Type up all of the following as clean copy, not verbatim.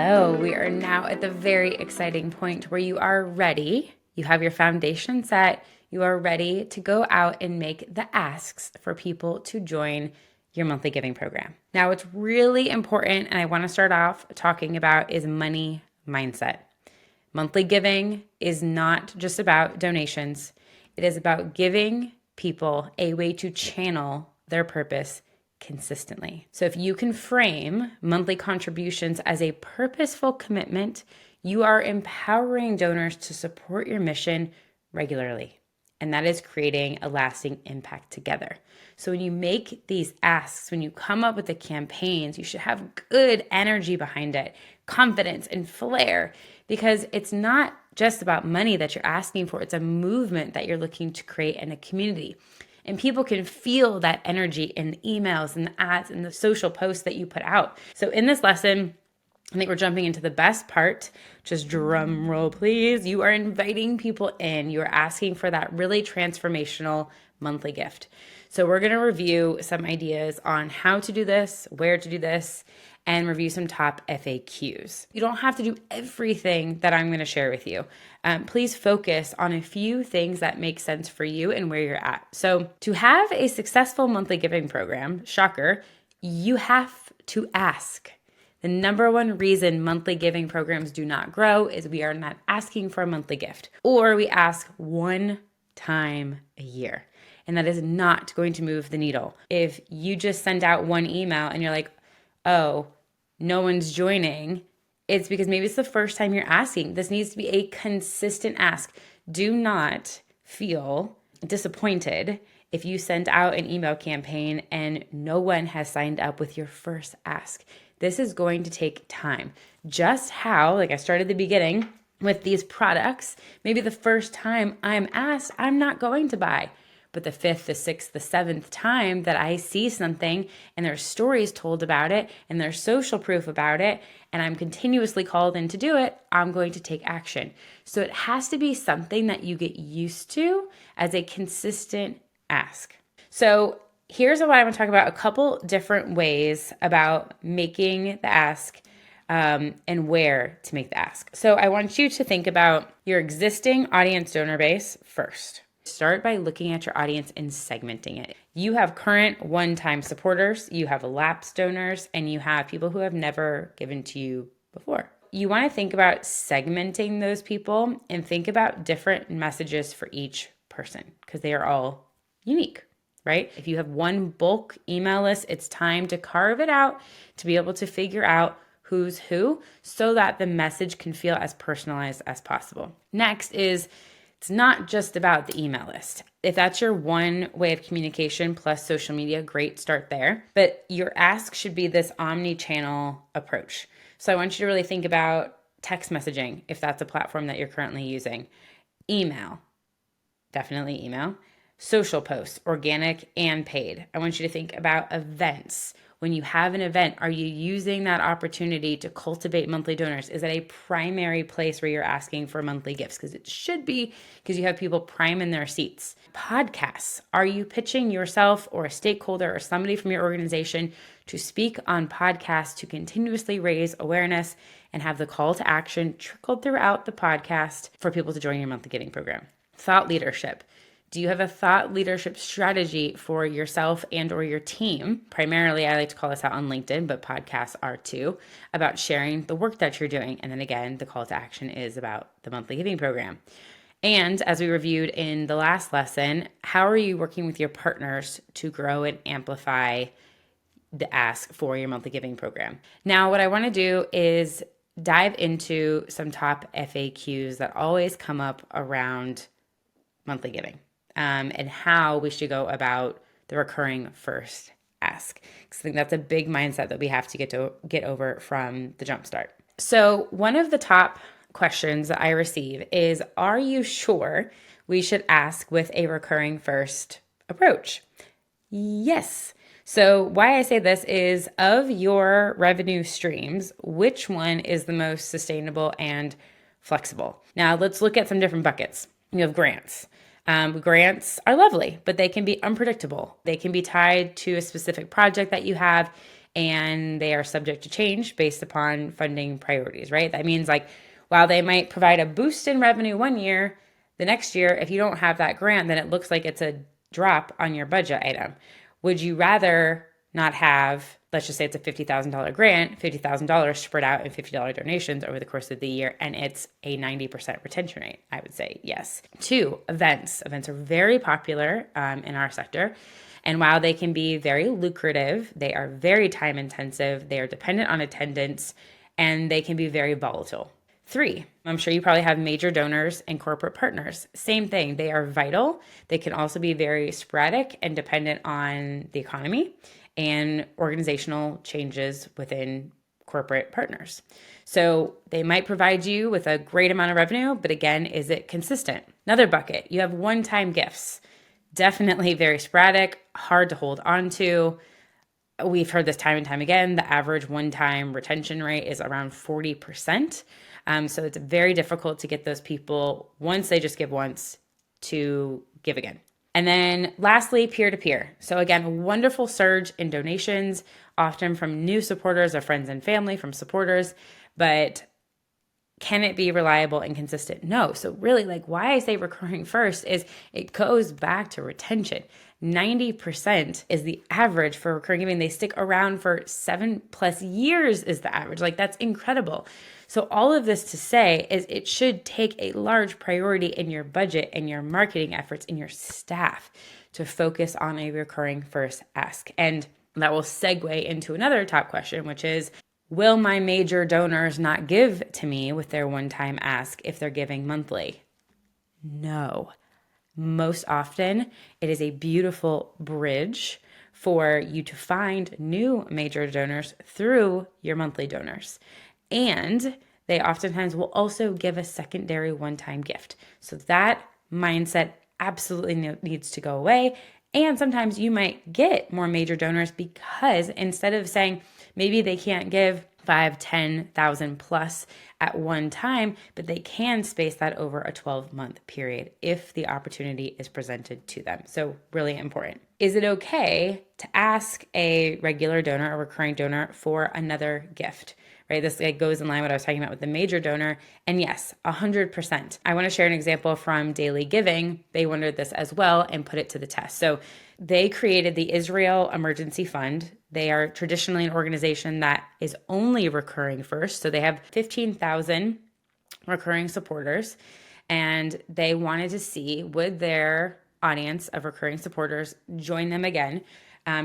Hello, we are now at the very exciting point where you are ready. You have your foundation set. You are ready to go out and make the asks for people to join your monthly giving program. Now, what's really important, and I want to start off talking about, is money mindset. Monthly giving is not just about donations. It is about giving people a way to channel their purpose consistently. So if you can frame monthly contributions as a purposeful commitment, you are empowering donors to support your mission regularly. And that is creating a lasting impact together. So when you make these asks, when you come up with the campaigns, you should have good energy behind it, confidence and flair, because it's not just about money that you're asking for. It's a movement that you're looking to create in a community. And people can feel that energy in the emails and the ads and the social posts that you put out. So in this lesson, I think we're jumping into the best part. Just drum roll, please. You are inviting people in. You're asking for that really transformational monthly gift. So we're going to review some ideas on how to do this, where to do this, and review some top FAQs. You don't have to do everything that I'm going to share with you. Please focus on a few things that make sense for you and where you're at. So to have a successful monthly giving program, shocker, you have to ask. The number one reason monthly giving programs do not grow is we are not asking for a monthly gift, or we ask one time a year. And that is not going to move the needle. If you just send out one email and you're like, oh, no one's joining, it's because maybe it's the first time you're asking. This needs to be a consistent ask. Do not feel disappointed if you send out an email campaign and no one has signed up with your first ask. This is going to take time. Just how, like I started at the beginning with these products, maybe the first time I'm asked, I'm not going to buy. But the fifth, the sixth, the seventh time that I see something and there's stories told about it and there's social proof about it and I'm continuously called in to do it, I'm going to take action. So it has to be something that you get used to as a consistent ask. So here's what I want to talk about: a couple different ways about making the ask and where to make the ask. So I want you to think about your existing audience donor base first. Start by looking at your audience and segmenting it. You have current one-time supporters, you have lapsed donors, and you have people who have never given to you before. You want to think about segmenting those people and think about different messages for each person because they are all unique, right? If you have one bulk email list, it's time to carve it out to be able to figure out who's who so that the message can feel as personalized as possible. Next is, it's not just about the email list. If that's your one way of communication plus social media, great, start there. But your ask should be this omni-channel approach. So I want you to really think about text messaging, if that's a platform that you're currently using. Email, definitely email. Social posts, organic and paid. I want you to think about events. When you have an event, are you using that opportunity to cultivate monthly donors? Is that a primary place where you're asking for monthly gifts? Because it should be, because you have people priming their seats. Podcasts. Are you pitching yourself or a stakeholder or somebody from your organization to speak on podcasts to continuously raise awareness and have the call to action trickled throughout the podcast for people to join your monthly giving program? Thought leadership. Do you have a thought leadership strategy for yourself and or your team? Primarily, I like to call this out on LinkedIn, but podcasts are too, about sharing the work that you're doing. And then again, the call to action is about the monthly giving program. And as we reviewed in the last lesson, how are you working with your partners to grow and amplify the ask for your monthly giving program? Now, what I want to do is dive into some top FAQs that always come up around monthly giving. And how we should go about the recurring first ask. Because I think that's a big mindset that we have to get over from the jump start. So one of the top questions that I receive is, are you sure we should ask with a recurring first approach? Yes. So why I say this is, of your revenue streams, which one is the most sustainable and flexible? Now let's look at some different buckets. You have grants. Grants are lovely, but they can be unpredictable. They can be tied to a specific project that you have, and they are subject to change based upon funding priorities, right? That means like while they might provide a boost in revenue one year, the next year, if you don't have that grant, then it looks like it's a drop on your budget item. Would you rather not have, let's just say it's a $50,000 grant, $50,000 spread out in $50 donations over the course of the year, and it's a 90% retention rate? I would say yes. 2, events. Events are very popular in our sector. And while they can be very lucrative, they are very time intensive, they are dependent on attendance, and they can be very volatile. 3, I'm sure you probably have major donors and corporate partners. Same thing, they are vital. They can also be very sporadic and dependent on the economy and organizational changes within corporate partners. So they might provide you with a great amount of revenue, but again, is it consistent? Another bucket, you have one-time gifts. Definitely very sporadic, hard to hold on to. We've heard this time and time again. The average one-time retention rate is around 40%. So it's very difficult to get those people, once they just give once, to give again. And then lastly, peer-to-peer. So again, a wonderful surge in donations, often from new supporters or friends and family from supporters, but can it be reliable and consistent? No. So really, like, why I say recurring first is it goes back to retention. 90% is the average for recurring giving. They stick around for 7+ years is the average. Like, that's incredible. So all of this to say is it should take a large priority in your budget and your marketing efforts in your staff to focus on a recurring first ask. And that will segue into another top question, which is, will my major donors not give to me with their one-time ask if they're giving monthly? No. Most often, it is a beautiful bridge for you to find new major donors through your monthly donors. And they oftentimes will also give a secondary one-time gift. So that mindset absolutely needs to go away. And sometimes you might get more major donors because instead of saying maybe they can't give 5, 10,000 plus at one time, but they can space that over a 12-month period if the opportunity is presented to them. So really important. Is it okay to ask a regular donor, a recurring donor, for another gift? Right? This goes in line with what I was talking about with the major donor. And yes, 100%. I want to share an example from Daily Giving. They wondered this as well and put it to the test. So they created the Israel Emergency Fund. They are traditionally an organization that is only recurring first. So they have 15,000 recurring supporters, and they wanted to see, would their audience of recurring supporters join them again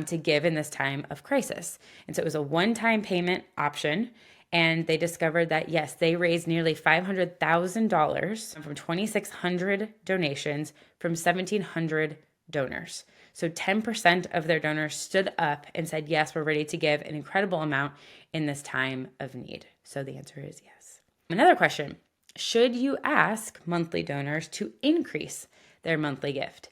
to give in this time of crisis. And so it was a one-time payment option. And they discovered that, yes, they raised nearly $500,000 from 2,600 donations from 1,700 donors. So 10% of their donors stood up and said, yes, we're ready to give an incredible amount in this time of need. So the answer is yes. Another question, should you ask monthly donors to increase their monthly gift?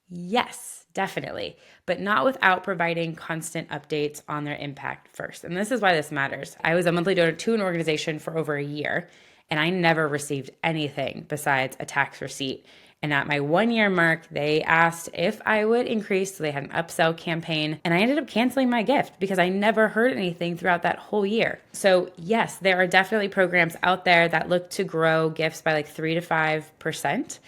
Yes, definitely, but not without providing constant updates on their impact first. And this is why this matters. I was a monthly donor to an organization for over a year, and I never received anything besides a tax receipt. And at my 1-year mark, they asked if I would increase. So they had an upsell campaign, and I ended up canceling my gift because I never heard anything throughout that whole year. So yes, there are definitely programs out there that look to grow gifts by like 3 to 5%.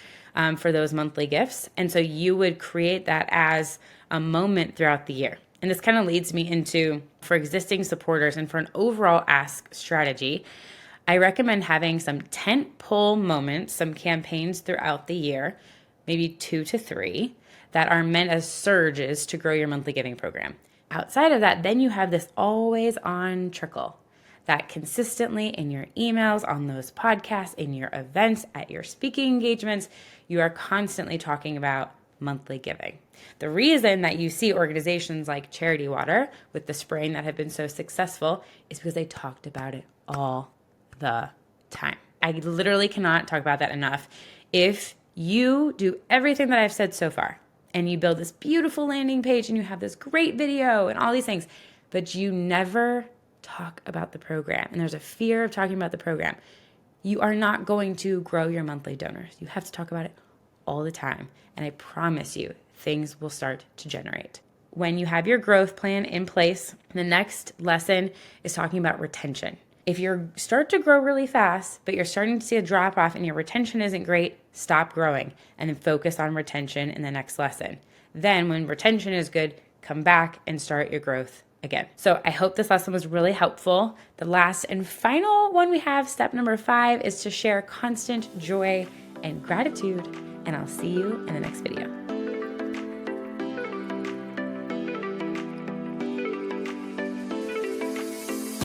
For those monthly gifts. And so you would create that as a moment throughout the year. And this kind of leads me into, for existing supporters and for an overall ask strategy, I recommend having some tent pole moments, some campaigns throughout the year, maybe 2 to 3, that are meant as surges to grow your monthly giving program. Outside of that, then you have this always on trickle that consistently in your emails, on those podcasts, in your events, at your speaking engagements, you are constantly talking about monthly giving. The reason that you see organizations like Charity Water with the spraying that have been so successful is because they talked about it all the time. I literally cannot talk about that enough. If you do everything that I've said so far, and you build this beautiful landing page and you have this great video and all these things, but you never talk about the program, and there's a fear of talking about the program, you are not going to grow your monthly donors. You have to talk about it all the time, and I promise you, things will start to generate. when you have your growth plan in place, the next lesson is talking about retention. If you start to grow really fast, but you're starting to see a drop off and your retention isn't great, stop growing and then focus on retention in the next lesson. Then when retention is good, come back and start your growth again. So I hope this lesson was really helpful. The last and final one we have, step number 5, is to share constant joy and gratitude. And I'll see you in the next video.